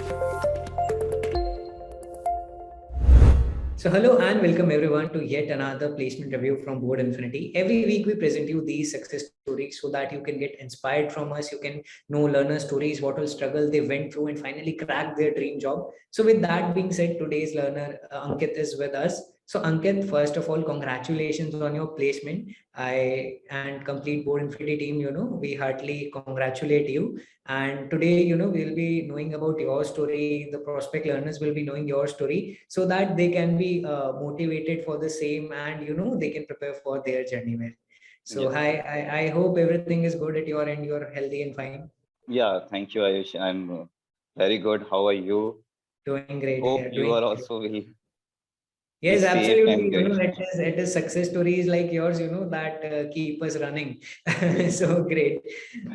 So hello and welcome everyone to yet another placement review from Board Infinity. Every week we present you these success stories so that you can get inspired from us. You can know learner stories, what all struggle they went through and finally crack their dream job. So with that being said, today's learner Ankit is with us. So Ankit, first of all, congratulations on your placement. I and complete Board Infinity team, we heartily congratulate you. And today, we'll be knowing about your story. The prospect learners will be knowing your story so that they can be motivated for the same and, they can prepare for their journey well. So, Yes. hi, I hope everything is good at your end. You're healthy and fine. Yeah, thank you, Ayush. I'm very good. How are you? Doing great Hope here. you Doing are great. also will be Yes, safe absolutely. and great. It is success stories like yours, that keep us running. So great.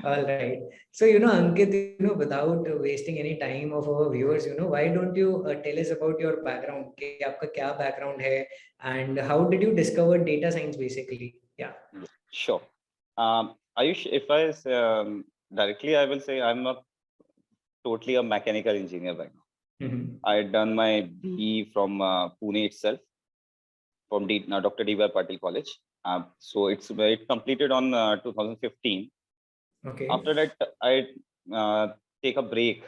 All right. So, Ankit, without wasting any time of our viewers, why don't you tell us about your background? कि आपका क्या background है and how did you discover data science basically? Yeah. Sure. Ayush, if I directly, I will say I'm a totally a mechanical engineer right now. Mm-hmm. I had done my BE from Pune itself, from Dr. D.Y. Patil College. So it completed on 2015. Okay. After that, I take a break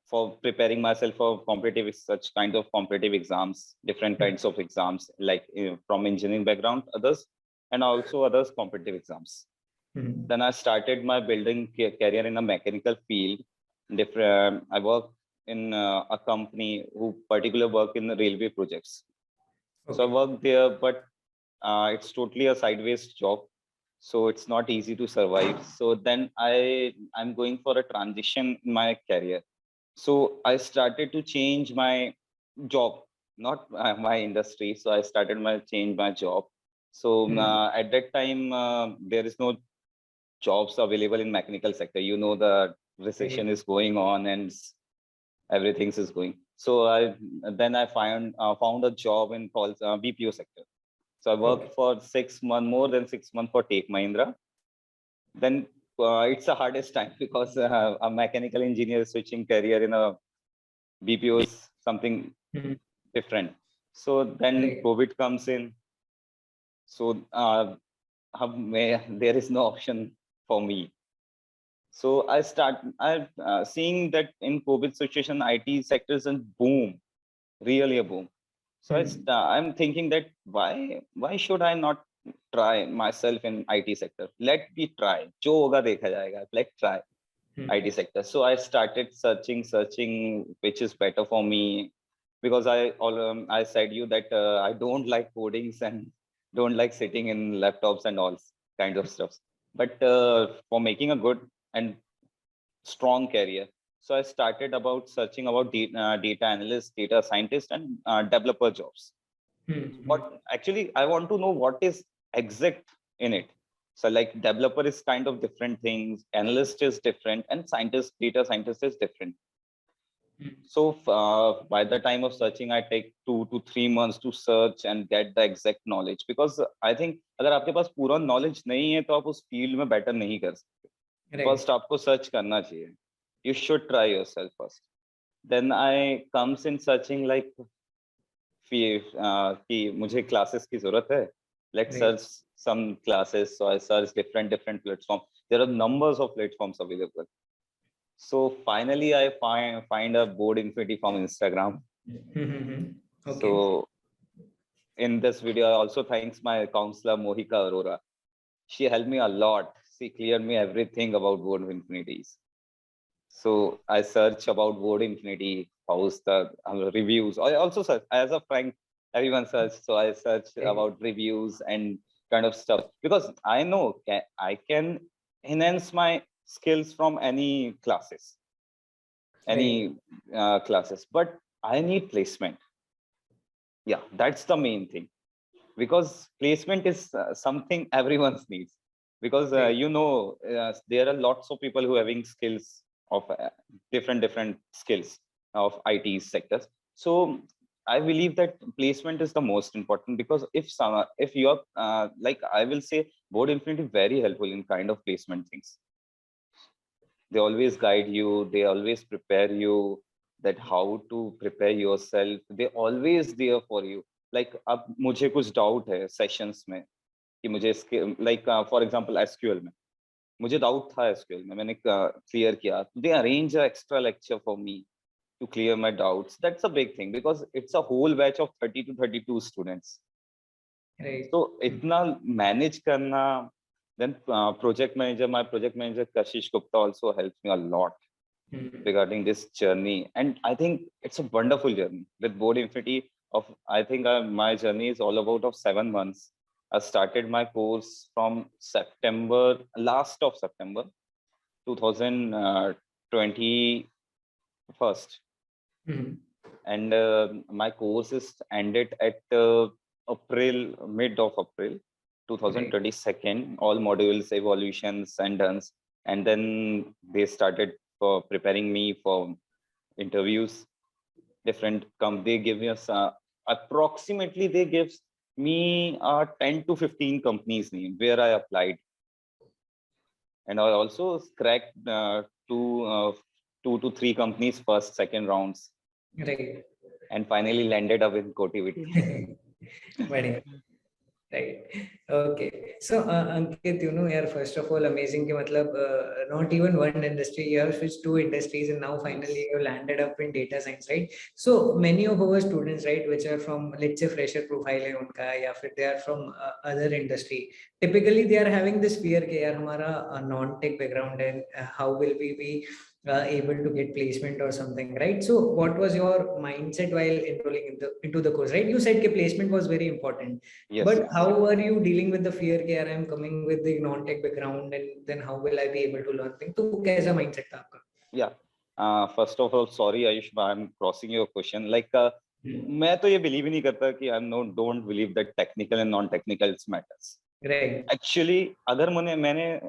for preparing myself for competitive, such kind of competitive exams, different kinds of exams, like from engineering background, others, and also others competitive exams. Mm-hmm. Then I started my building career in a mechanical field. Different, I work in a company who particularly work in the railway projects. Okay. So I work there, but it's totally a sideways job. So it's not easy to survive. So then I'm going for a transition in my career. So I started to change my job, not my industry. So I started change my job. So at that time, there is no jobs available in mechanical sector. The recession is going on and everything is going. So I found a job in called BPO sector. So I worked for 6 months, more than 6 months for Take Mahindra. Then it's the hardest time because a mechanical engineer switching career in a BPO is something different. So then COVID comes in. So there is no option for me. So I seeing that in COVID situation, IT sector is a boom, really a boom. So I'm thinking that why should I not try myself in IT sector? Let me try. जो होगा देखा जाएगा. Let's try IT sector. So I started searching which is better for me, because I said you that I don't like codings and don't like sitting in laptops and all kind of stuff. But for making a good and strong career, so I started about searching about data analyst, data scientist, and developer jobs. But actually, I want to know what is exact in it. So like developer is kind of different things, analyst is different, and data scientist is different. So by the time of searching, I take 2 to 3 months to search and get the exact knowledge, because I think अगर आपके पास पूरा knowledge नहीं है तो आप उस field में better नहीं कर सकते. First आपको search करना चाहिए. You should try yourself first. Then I comes in searching like कि मुझे classes की जरूरत है. Let's search some classes. So I search different platforms. There are numbers of platforms available. So finally, I find a Board Infinity from Instagram. Okay. So in this video, I also thanks my counselor Mohika Arora. She helped me a lot. She cleared me everything about Board Infinities. So I search about Board Infinity, how's the reviews. I also search as a prank. Everyone search. So I search about reviews and kind of stuff, because I know I can enhance my skills from any classes, but I need placement. Yeah, that's the main thing, because placement is something everyone needs, because there are lots of people who having skills of different skills of IT sectors. So I believe that placement is the most important, because if you're like I will say Board Infinity very helpful in kind of placement things. They always guide you, they always prepare you that how to prepare yourself. They always there for you. Like अब मुझे कुछ doubt है sessions में कि मुझे इसके like for example SQL में मुझे doubt था SQL में, मैंने clear किया. They arrange a extra lecture for me to clear my doubts. That's a big thing because it's a whole batch of 30 to 32 students. Right. So itna manage karna. Then project manager, my project manager Kashish Gupta also helps me a lot regarding this journey. And I think it's a wonderful journey with Board Infinity. Of I think my journey is all about of 7 months. I started my course from last of September 2021, and my course is ended at mid of April 2022. All modules, evaluations and done, and then they started for preparing me for interviews. Different they give us approximately they gives me 10 to 15 companies name where I applied, and I also cracked two to three companies first second rounds, Right. and finally landed up in Cotiviti. Right. Okay. So, Ankit, yaar, first of all, amazing कि मतलब not even one industry, you have switched two industries and now finally you landed up in data science, right? So many of our students, right, which are from, let's say, fresher profile है उनका या फिर they are from other industry, typically they are having this fear कि यार हमारा non-tech background and how will we be able to get placement or something, right? So what was your mindset while enrolling into the course, right? You said that placement was very important. Yes, but yes. how are you dealing with the fear that I'm coming with the non-tech background and then how will I be able to learn things? तो कैसा mindset था आपका? Yeah. First of all, sorry Ayush, I'm crossing your question. Like मैं तो ये believe ही नहीं करता कि don't believe that technical and non-technical matters. Right. Actually, अगर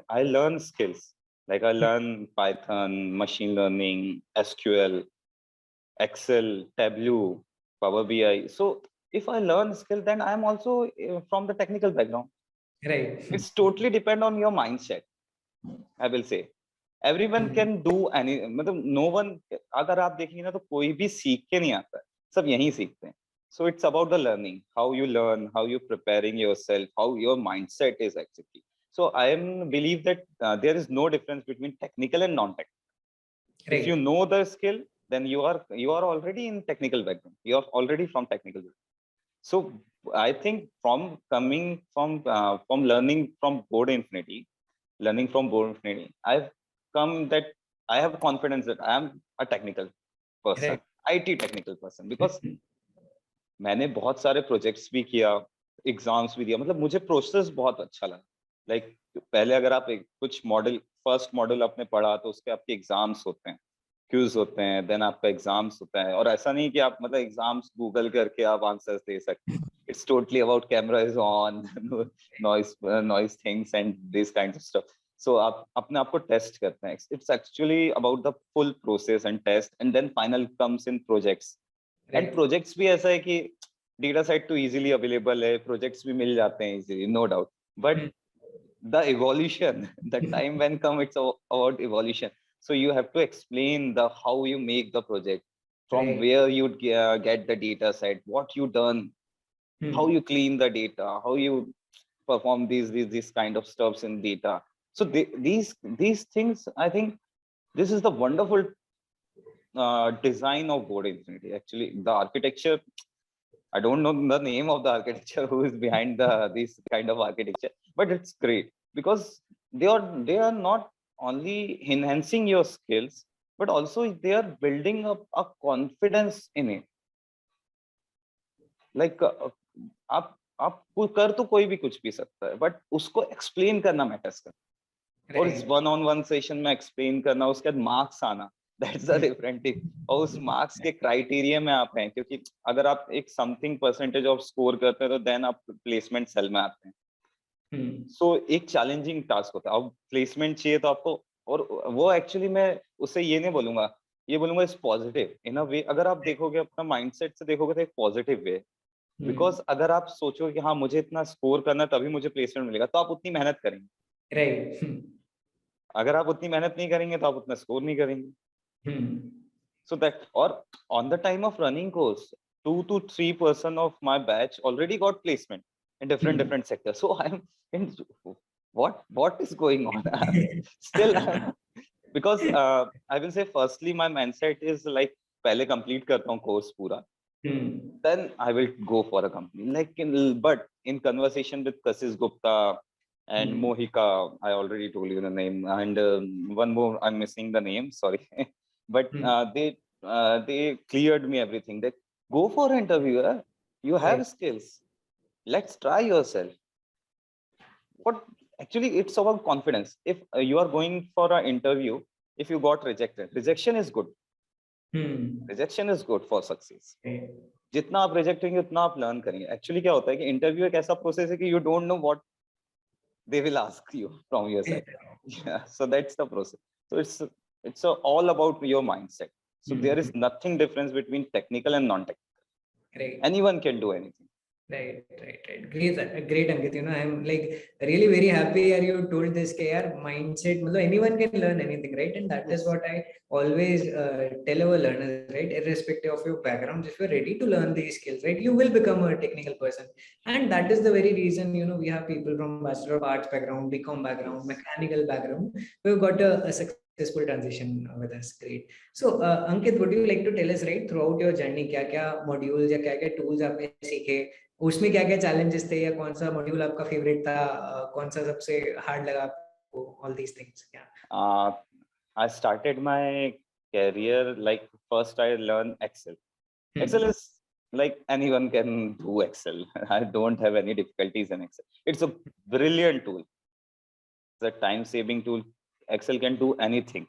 I learn skills. Like I learn Python, machine learning, SQL, Excel, Tableau, Power BI. So if I learn skill, then I'm also from the technical background. Right. It's totally depend on your mindset, I will say. Everyone can do any, मतलब no one, अगर आप देखेंगे ना तो कोई भी सीख के नहीं आता है, सब यहीं सीखते हैं. So it's about the learning, how you learn, how you preparing yourself, how your mindset is actually. So I believe that there is no difference between technical and non-technical. Right. If you know the skill, then you are already in technical background. You are already from technical background. So I think from learning from Board Infinity, I've come that I have confidence that I am a technical person, right. IT technical person, because मैंने बहुत सारे projects भी किया, exams भी दिया, मतलब मुझे process बहुत अच्छा लगा. लाइक पहले अगर आप कुछ मॉडल फर्स्ट मॉडल आपने पढ़ा तो उसके आपके एग्जाम्स होते हैं, क्यूज होते हैं, देन आपका एग्जाम्स होता है. और ऐसा नहीं कि आप मतलब एग्जाम्स गूगल करके आप आंसर्स दे सकते हैं. It's totally about camera is on, noise things and this kind of stuff. So आप अपने आप को टेस्ट करते हैं. It's actually about the full process and test, and then final comes in projects. And projects भी ऐसा है कि डेटा सेट तो इजीली अवेलेबल है, प्रोजेक्ट्स भी मिल जाते हैं easily, no doubt. But the evolution, the time when come, it's about evolution. So you have to explain the how you make the project, from where you get the data set, what you done, how you clean the data, how you perform these kind of stuffs in data. So these things, I think this is the wonderful design of Board Infinity. Actually, the architecture, I don't know the name of the architecture who is behind this kind of architecture, but it's great because they are not only enhancing your skills, but also they are building up a confidence in it. Like आप कर तो कोई भी कुछ भी सकता है, but उसको explain करना matters करता है. और इस one-on-one session में explain करना, उसके बाद marks आना, that's the different thing. और उस मार्क्स के क्राइटेरिया में आप हैं, क्योंकि अगर आप एक समथिंग परसेंटेज ऑफ स्कोर करते हैं तो देन आप प्लेसमेंट सेल में आते हैं. सो एक चैलेंजिंग टास्क होता है. अब प्लेसमेंट चाहिए तो आपको, और वो एक्चुअली मैं उससे ये नहीं बोलूंगा, ये बोलूंगा इट्स पॉजिटिव इन अ वे. अगर आप देखोगे अपना माइंडसेट से देखोगे तो एक पॉजिटिव वे, बिकॉज अगर आप सोचो कि हाँ मुझे इतना स्कोर करना तभी मुझे प्लेसमेंट मिलेगा, तो आप उतनी मेहनत करेंगे. राइट. अगर आप उतनी मेहनत नहीं करेंगे तो आप उतना स्कोर नहीं करेंगे. So that, or on the time of running course, 2 to 3% of my batch already got placement in different sectors. So I'm in, what is going on? Still, because I will say firstly my mindset is like पहले complete करता हूँ course पूरा, then I will go for a company. Like but in conversation with Kasis Gupta and Mohika, I already told you the name, and one more I'm missing the name, sorry. But they cleared me everything. They go for an interview. You have skills. Let's try yourself. What actually it's about confidence. If you are going for an interview, if you got rejected, rejection is good. Rejection is good for success. जितना आप reject होंगे उतना आप learn करेंगे. Actually क्या होता है कि इंटरव्यू एक ऐसा प्रोसेस है कि you don't know what they will ask you from your side. Yeah, so that's the process. So it's all about your mindset. So there is nothing difference between technical and non-technical. Anyone can do anything. Right. Great, Ankit. You know, I'm like really very happy you told this mindset. Anyone can learn anything, right? And that is what I always tell our learners, right? Irrespective of your background, if you're ready to learn these skills, right, you will become a technical person. And that is the very reason, we have people from Bachelor of Arts background, BCom background, mechanical background, who've got a successful transition with us. Great. So, Ankit, would you like to tell us, right, throughout your journey, क्या modules या क्या tools आपने सीखे, उसमें क्या challenges थे, या कौन सा module आपका favorite था, कौन सा सबसे hard लगा आपको, all these things? I started my career like first I learned Excel. Excel is like anyone can do Excel. I don't have any difficulties in Excel. It's a brilliant tool. It's a time-saving tool. Excel can do anything.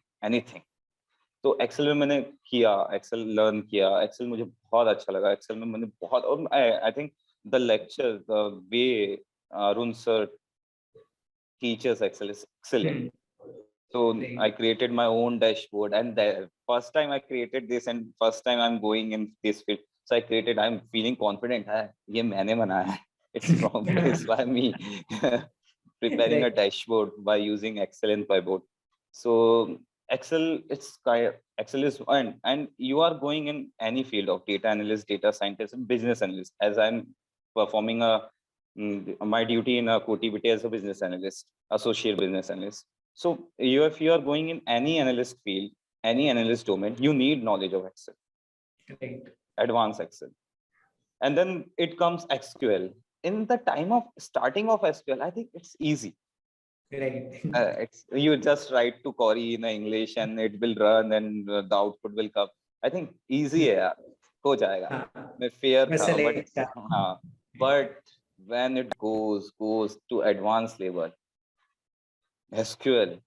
तो Excel में मैंने किया, Excel learn किया, Excel मुझे बहुत अच्छा लगा. Excel में मैंने बहुत, और I think the lecture, the way Arun sir teaches Excel is excellent. So I created my own dashboard, and the first time I created this, and first time I'm going in this field, so I'm feeling confident. ये मैंने बनाया है. It's by me. Preparing a dashboard by using Excel and Pivot. So Excel is, and you are going in any field of data analyst, data scientist, and business analyst. As I'm performing my duty in a Cotiviti as a business analyst, associate business analyst. So if you are going in any analyst field, any analyst domain, you need knowledge of Excel, advanced Excel. And then it comes SQL. In the time of starting of SQL, I think it's easy. You just write to query in English and it will run, and the output will come. I think easy है, हो जाएगा. मैं fair था, but when it goes to advanced level, SQL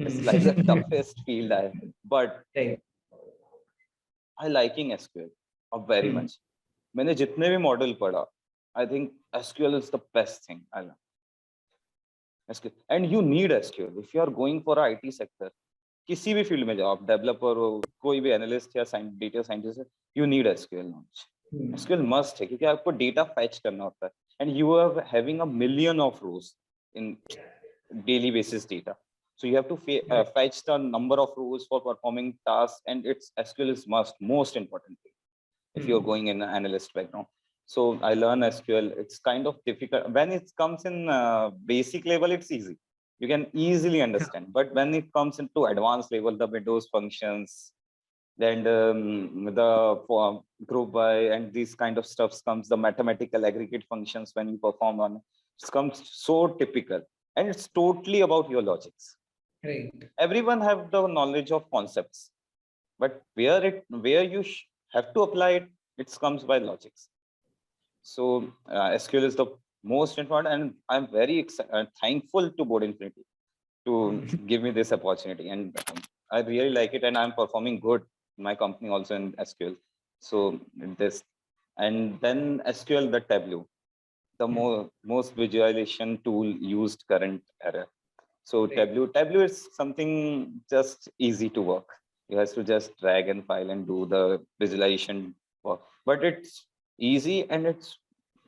is like the toughest field I have. But I liking SQL very much. मैंने जितने भी model पढ़ा, I think SQL is the best thing I learned. SQL. And you need SQL if you are going for a IT sector. किसी भी field में जाओ, आप developer हो, कोई भी एनालिस्ट या डेटा साइंटिस्ट है, you need SQL knowledge. SQL must है, क्योंकि आपको डेटा fetch करना होता है, and you are having a million of rows in daily basis data. So you have to fetch the number of rows for performing tasks, and SQL is most important thing if you're going in an analyst background. So I learn SQL. It's kind of difficult. When it comes in basic level, it's easy. You can easily understand. But when it comes into advanced level, the Windows functions, then the group by and these kind of stuffs comes, the mathematical aggregate functions when you perform on, it comes so typical. And it's totally about your logics. Right. Everyone have the knowledge of concepts, but where you have to apply it, it comes by logics. So SQL is the most important, and I'm very thankful to Board Infinity to give me this opportunity, and I really like it, and I'm performing good in my company also in SQL. So this, and then SQL, the Tableau, the most visualization tool used current era. So Tableau is something just easy to work. You have to just drag and file and do the visualization work, but it's easy and it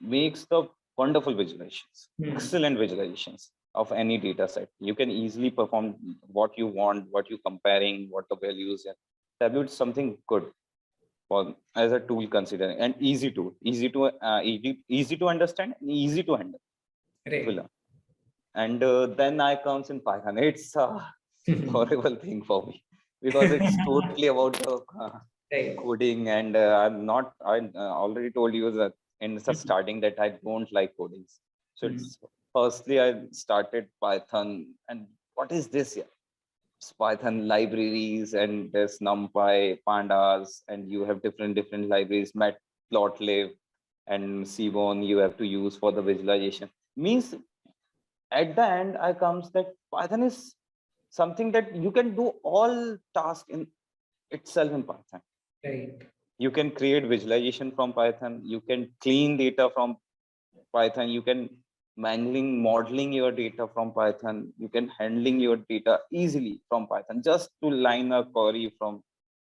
makes the wonderful visualizations, excellent visualizations. of any data set. You can easily perform what you want, what you comparing, what the values. And Tableau is something good for as a tool considering, and easy easy to understand and easy to handle to Right. learn. And then I comes in Python. It's a horrible thing for me because it's totally about the Right. coding, and I already told you that in the starting that I don't like codings. So it's firstly I started Python, and what is this here? It's Python libraries, and there's NumPy, Pandas, and you have different libraries, Matplotlib and Seaborn you have to use for the visualization. Means at the end I comes that Python is something that you can do all tasks in itself in Python. Right. You can create visualization from Python, you can clean data from Python, you can manually modeling your data from Python, you can handling your data easily from Python, just to line a query from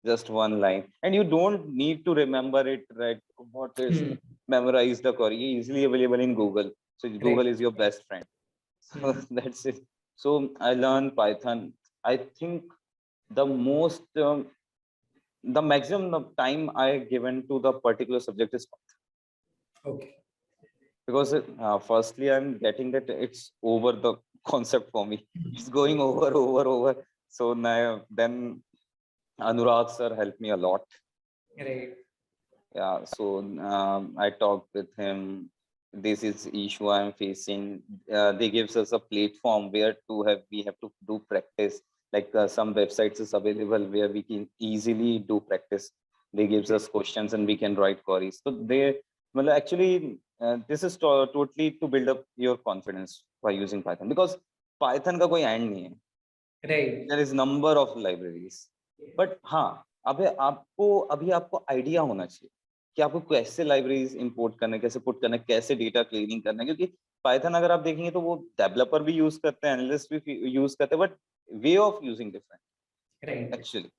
just one line. And you don't need to remember it, right? What is memorize the query, easily available in Google. So Google Right. is your best friend. So that's it. So I learned Python. I think the most the maximum of time I given to the particular subject is Okay. because firstly I'm getting that it's over the concept for me. It's going over. So now then Anurag sir helped me a lot. Right. Yeah, so I talked with him. This is issue I'm facing. They gives us a platform where we have to do practice. Like some websites is available where we can easily do practice. They gives us questions and we can write queries. So well, actually this is totally to build up your confidence by using Python, because Python का कोई end नहीं है. Right. There is number of libraries. But हाँ, अभी आपको idea होना चाहिए कि आपको कैसे लाइब्रेरीज इंपोर्ट करना है, कैसे पुट करना है, कैसे डेटा क्लीनिंग करना है. क्योंकि पाइथन अगर आप देखेंगे तो वो डेवलपर भी यूज करते हैं, एनालिस्ट भी यूज करते हैं, but way of using different Right. Actually.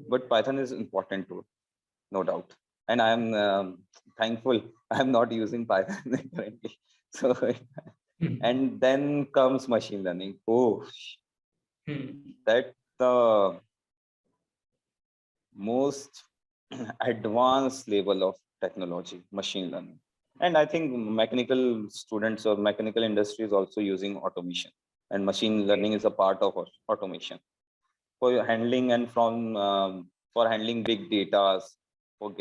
But Python is important tool, no doubt. And I am thankful I am not using Python currently. So and then comes machine learning. Oh, that the most advanced level of technology, machine learning. And I think mechanical students or mechanical industry is also using automation, and machine learning is a part of automation for your handling and for handling big data, for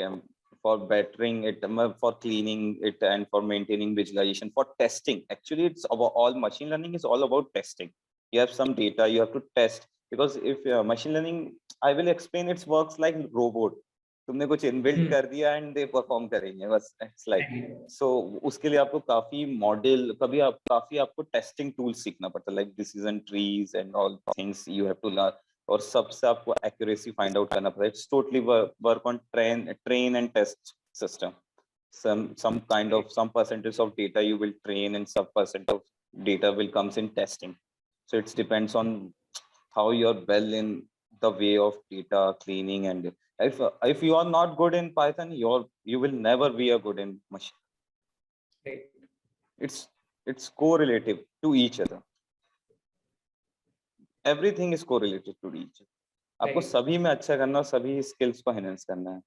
for bettering it, for cleaning it, and for maintaining visualization, for testing. Actually, it's about all machine learning is all about testing. You have some data, you have to test, because if machine learning, I will explain, it works like robot. तुमने कुछ inbuilt कर दिया and they perform करेंगे बस. It's like so उसके लिए आपको काफी मॉडल काफी आपको टेस्टिंग टूल्स सीखना पड़ता है, like decision trees and all things you have to learn. और सबसे आपको एक्यूरेसी फाइंड आउट करना पड़ता है. It's totally work on train and test system. some kind of some percentage of data you will train and some percent of data will comes in testing. So it depends on how you're well in the way of data cleaning. And if you are not good in Python, you will never be a good in machine. Right. It's correlative to each other. Everything is correlated to each other. आपको सभी में अच्छा करना, सभी skills को enhance करना है.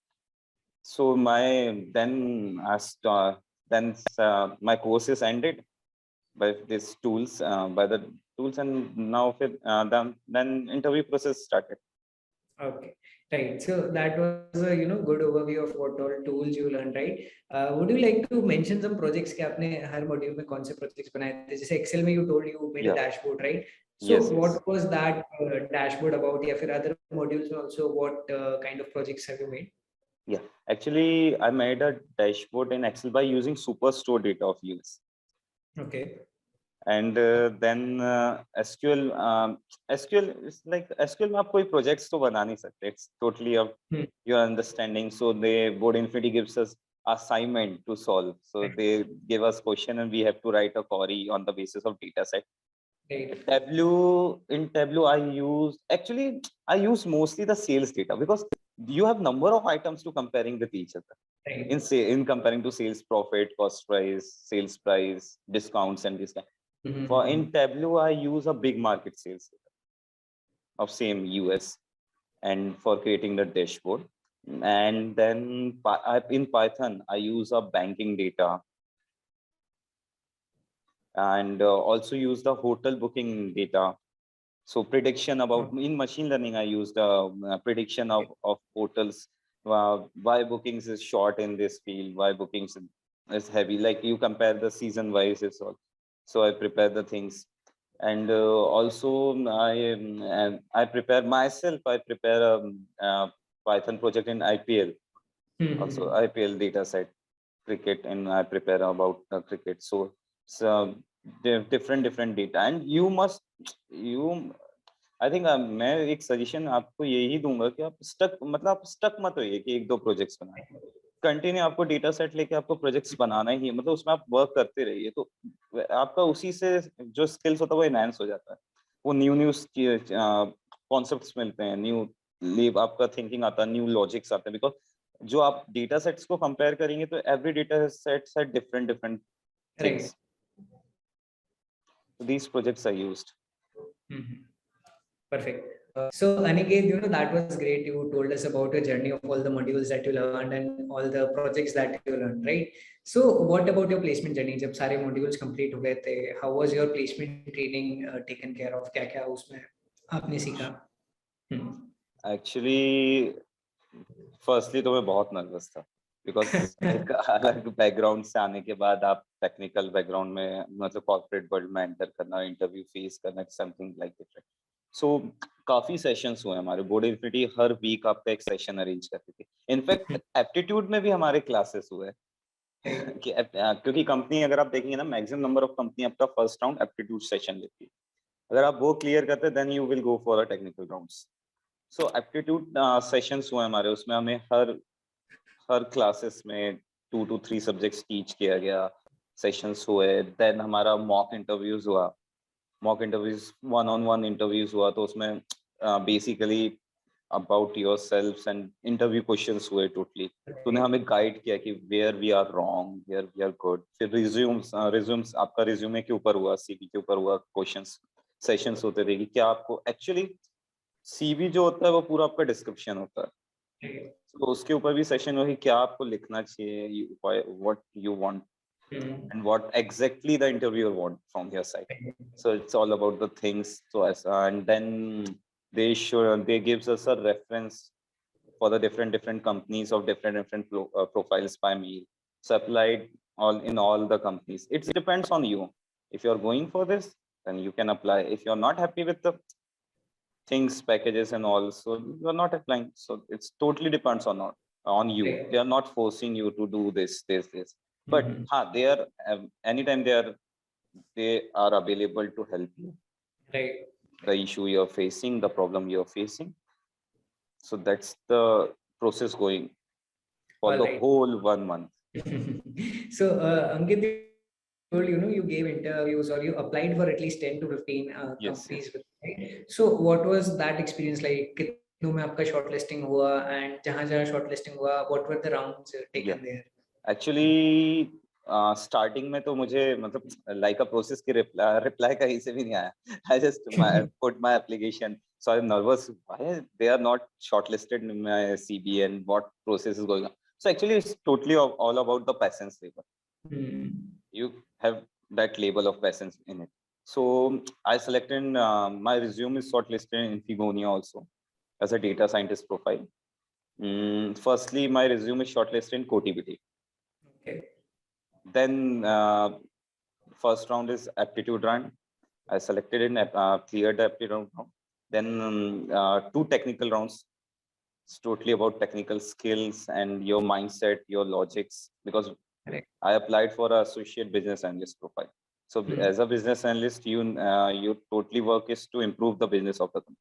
So my course is ended by these tools, and now then interview process started. Okay, right. So that was a good overview of what all tools you learned, right? Would you like to mention some projects कि आपने हर module में कौन से projects बनाए थे? जैसे Excel में you told you made a dashboard, right? So Yes. what was that dashboard about? या फिर other modules में also what kind of projects have you made? Yeah, actually I made a dashboard in Excel by using Superstore data of US. Okay. And then SQL is like SQL में आप कोई projects तो बना नहीं सकते. It's totally of your understanding. So Board Infinity gives us assignment to solve. So they give us question and we have to write a query on the basis of data set. In Tableau I use mostly the sales data, because you have number of items to comparing with each other. In comparing to sales profit, cost price, sales price, discounts, and this kind. For in Tableau, I use a big market sales of same US, and for creating the dashboard. And then in Python, I use a banking data, and also use the hotel booking data. So prediction about, in machine learning, I use the prediction of hotels, why bookings is short in this field, why bookings is heavy. Like you compare the season wise, it's all. So I prepare the things, and also I prepare myself. I prepare a Python project in IPL, also IPL data set cricket, and I prepare about cricket. So different data, and you I think मैं एक suggestion आपको यही दूंगा कि आप stuck मत होइए कि एक दो प्रोजेक्ट्स बनाए, कंटिन्यू आपको डेटा सेट लेके आपको प्रोजेक्ट्स बनाना ही, मतलब उसमें आप वर्क करते रहिए, तो आपका उसी से जो स्किल्स होता है वो एनहांस हो जाता है, वो न्यू कॉन्सेप्ट्स मिलते हैं, न्यू लीव आपका थिंकिंग आता है, न्यू लॉजिक्स आते हैं, बिकॉज जो आप डेटा सेट्स को कंपेयर करेंगे तो every data sets have different things, these projects are used. Perfect. So Aniket, that was great. You told us about your journey of all the modules that you learned and all the projects that you learned, right? So what about your placement journey? जब सारे modules complete हो गए थे, how was your placement training taken care of? क्या-क्या उसमें आपने सीखा? Actually, firstly तो मैं बहुत नर्वस था, बिकॉज एक अलग बैकग्राउंड से आने के बाद आप टेक्निकल बैकग्राउंड में, मतलब कॉर्पोरेट वर्ल्ड में एंटर करना, इंटरव्यू फेस करना, समथिंग लाइक डिफरेंट. सो काफी सेशंस हुए हमारे बोर्ड इन्फिनिटी, हर वीक आपका एक सेशन अरेंज करती थी. इनफैक्ट एप्टीट्यूड में भी हमारे क्लासेस हुए कि क्योंकि कंपनी, अगर आप देखेंगे ना, मैक्सिमम नंबर ऑफ कंपनी आपका फर्स्ट राउंड एप्टीट्यूड सेशन लेती है. अगर आप वो क्लियर करते then you will go for a technical rounds. So aptitude sessions हुए हमारे, उसमें हमें हर क्लासेस में 2 to 3 सब्जेक्ट्स टीच किया गया, सेशंस हुए. देन हमारा मॉक इंटरव्यूज हुआ, mock interviews, one on one interviews हुआ, तो उसमें basically about yourself and interview questions हुए टोटली. तूने हमें गाइड किया कि where we are wrong, where we are good. फिर रिज्यूम्स आपका रिज्यूमे के ऊपर हुआ, सीवी के ऊपर हुआ, क्वेश्चंस सेशंस होते थे कि क्या आपको एक्चुअली, सीवी जो होता है वो पूरा आपका डिस्क्रिप्शन होता है, तो उसके ऊपर भी सेशन हुआ कि क्या आपको लिखना चाहिए, what you want and what exactly the interviewer want from your side. So it's all about the things. So and then they gives us a reference for the different companies of different profiles by mail. So applied all the companies. It depends on you. If you're going for this, then you can apply. If you're not happy with the things, packages and all, so you're not applying. So it's totally depends on you. They are not forcing you to do this. But they are anytime they are available to help you. Right. The issue you're facing, the problem you're facing. So that's the process going for All the right. whole 1 month. So Ankit, you gave interviews or you applied for at least 10 to 15 companies. Yes. Right? So what was that experience like? कितनों में आपका shortlisting हुआ, and जहाँ shortlisting हुआ, what were the rounds taken there? Actually, starting में तो मुझे, मतलब लाइक अ प्रोसेस की रिप्लाई कहीं से भी नहीं आया. I just put my application, so I'm nervous why they are not shortlisted in my CV and what process is going on. So actually it's totally all about the patience label. You have that label of patience in it. So I selected, my resume is shortlisted in Figonia also as a data scientist profile. Firstly, my resume is shortlisted in Cotiviti. Okay. Then first round is aptitude round. I selected in cleared aptitude round. Then 2 technical rounds. It's totally about technical skills and your mindset, your logics, because I applied for an associate business analyst profile. So as a business analyst, you totally work is to improve the business of the company.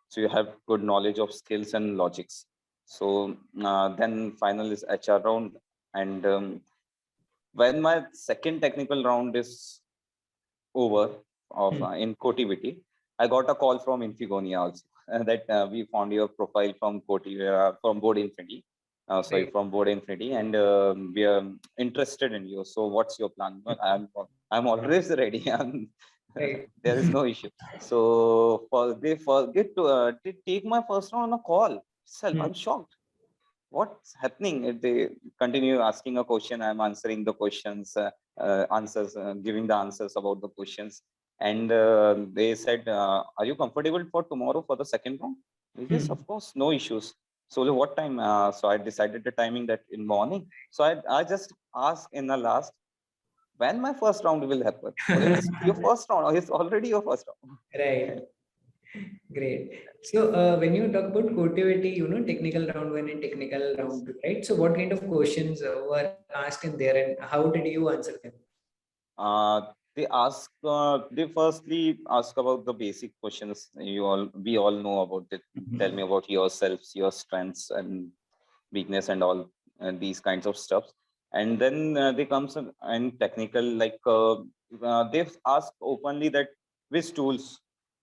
So you have good knowledge of skills and logics. So then final is HR round. And when my second technical round is over of in Cotiviti, I got a call from Infigonia also that we found your profile from from Board Infinity. sorry, from Board Infinity, and we are interested in you. So what's your plan? I'm always ready. There is no issue. So they forget to take my first round on a call itself. I'm shocked. What's happening? If they continue asking a question, I'm answering the questions, answers, giving the answers about the questions. And they said, are you comfortable for tomorrow for the second round? Yes, of course, no issues. So what time? So I decided the timing that in morning. So I just asked in the last, when my first round will happen? Well, it's your first round. It's already your first round. Right. Great. So when you talk about Cotiviti, technical round one and technical round two, right? So what kind of questions were asked in there, and how did you answer them? They firstly ask about the basic questions we all know about it. Tell me about yourselves, your strengths and weakness and all, and these kinds of stuff. And then they comes in technical, like they've asked openly that which tools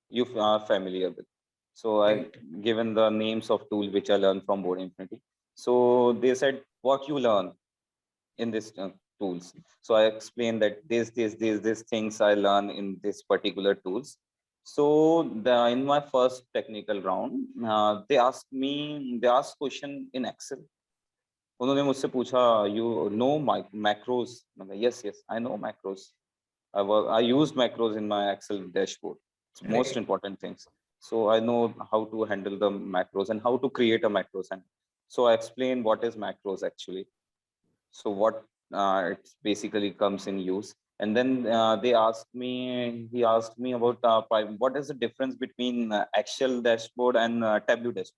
you are familiar with. So I given the names of tools which I learned from Board Infinity. So they said what you learn in this tools. So I explained that these things I learn in this particular tools. So in my first technical round, they asked question in Excel. उन्होंने मुझसे पूछा you know macros. Yes, I know macros. I used macros in my Excel dashboard. It's most important things. So I know how to handle the macros and how to create a macros. And so I explained what is macros actually. So what it basically comes in use. And then he asked me about what is the difference between Excel dashboard and Tableau dashboard,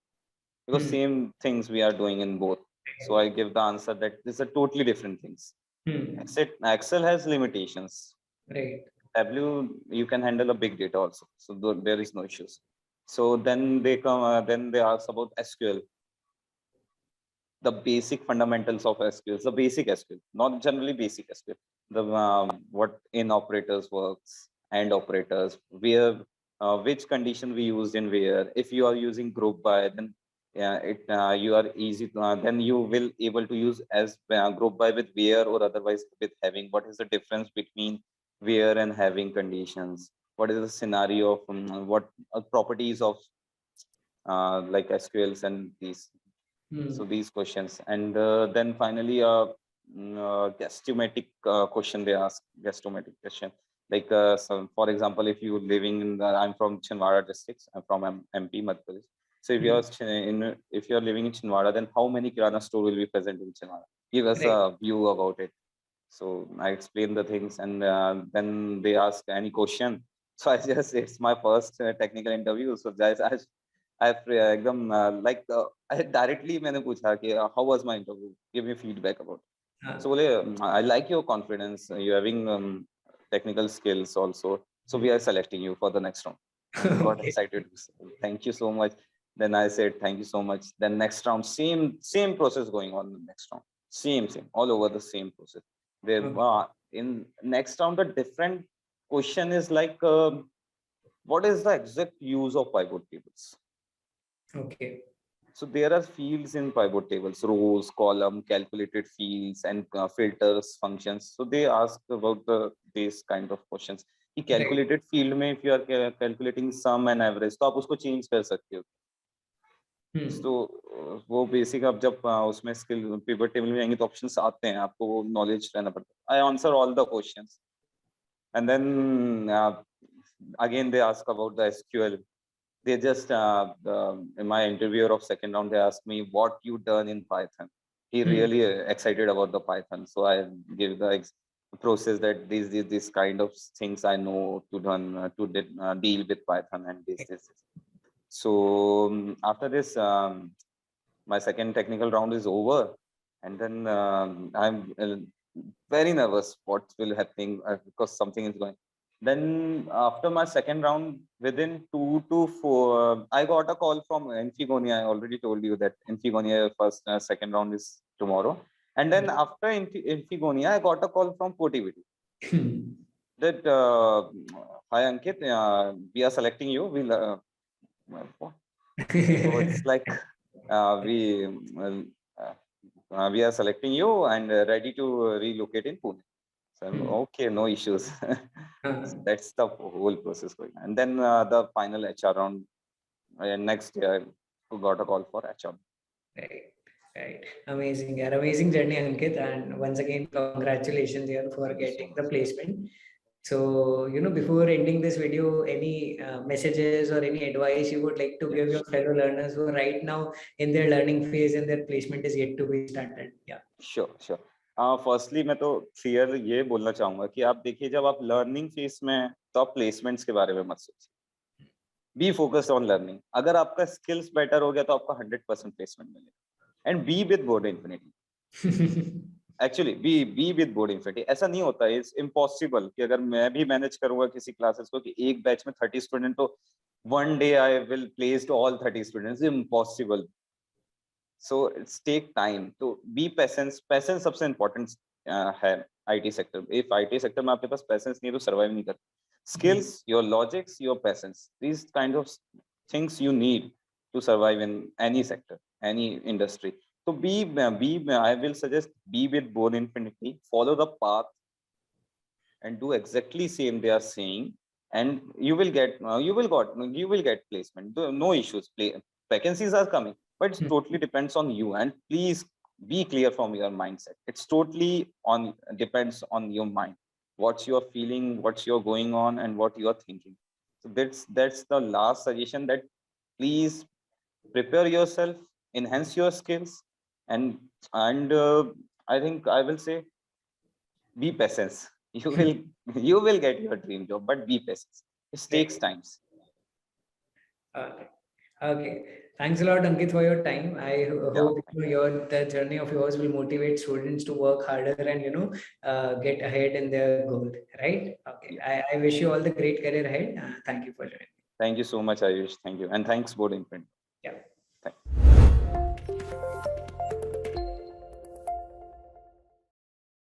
because same things we are doing in both. So I give the answer that these are totally different things. Excel has limitations. Right. Tableau, you can handle a big data also. So there is no issues. So then they come, then they ask about SQL, the basic fundamentals of SQL, the basic SQL, not generally basic SQL, the what in operators works and operators, where which condition we used in where. If you are using group by, then you are easy to, then you will able to use as group by with where or otherwise with having. What is the difference between where and having conditions? What is the scenario of what properties of like SQLs and these. So these questions, and then finally guesstimatic question they ask, guesstimatic question, like so for example, if you living in I'm from Chinwara districts, I'm from MP Madhya Pradesh. So if if you're living in Chinwara, then how many kirana store will be present in Chinwara? Give us a view about it. So I explain the things, and then they ask any question. So I just, it's my first technical interview, so guys, I एकदम like I directly मैंने पूछा कि how was my interview? Give me feedback about it. So बोले I like your confidence. You're having technical skills also. So we are selecting you for the next round. I got excited. Thank you so much. Then I said thank you so much. Then next round, same process going on in the next round. Same all over the same process. There in next round the different question is like what is the exact use of pivot tables? Okay. So there are fields in pivot tables, rows, column, calculated fields, and filters, functions. So they ask about these kind of questions. कि calculated field में if you are calculating sum and average, तो आप उसको change कर सकते हो. तो वो बेसिक आप जब उसमें स्किल पिवट टेबल में जाएंगे तो ऑप्शंस आते हैं, आपको वो नॉलेज रहना पड़ता है. I answer all the questions, and then again they ask about the SQL. They just in my interviewer of second round, they asked me what you done in Python. He really excited about the Python, so I give the process that these kind of things I know to done to deal with Python and this. So after this my second technical round is over, and then I'm very nervous what will happen because something is going. Then after my second round, within 2 to 4, I got a call from Infigonia. I already told you that Infigonia first second round is tomorrow. And then after Infigonia, I got a call from Cotiviti that hi Ankit, we are selecting you. We'll so it's like we we are selecting you and ready to relocate in Pune. So I'm okay, no issues. So that's the whole process going. And then the final HR round next year, we got a call for HR. Right, right. Amazing, yeah, amazing journey, Ankit. And once again, congratulations here for Thank you getting so the much. placement. So, before ending this video, any messages or any advice you would like to Yeah, give your fellow learners who are right now in their learning phase and their placement is yet to be started? Yeah. Sure sure firstly मैं तो clear ये बोलना चाहूंगा कि आप देखिए जब आप लर्निंग फेज में हैं तो आप प्लेसमेंट्स के बारे में मत सोचिए बी फोकस्ड ऑन लर्निंग अगर आपका स्किल्स बेटर हो गया तो आपका 100% प्लेसमेंट मिलेगा and be with board infinity actually be with board infinity ऐसा नहीं होता है इट्स इम्पॉसिबल कि अगर मैं भी मैनेज करूंगा किसी क्लासेस को कि एक बैच में 30 स्टूडेंट तो one day I will placed all 30 students impossible so it's take time to be patience सबसे important है IT sector if IT sector में आपके पास patience नहीं है तो survive नहीं कर skills your logics your patience these kind of things you need to survive in any sector any industry so be I will suggest be with board infinity follow the path and do exactly same they are saying and you will get placement no issues vacancies are coming but it totally depends on you and please be clear from your mindset it's totally on depends on your mind what's your feeling what's your going on and what you are thinking so that's the last suggestion that please prepare yourself enhance your skills and I think I will say be patient you will get your dream job but be patient it takes Right. times Okay. Okay. Thanks a lot, Ankit, for your time. I yeah hope the journey of yours will motivate students to work harder and get ahead in their goal. Right? Okay. yeah I wish you all the great career ahead. Thank you for joining. thank you so much Ayush thank you and thanks board in print Yeah. Thank you.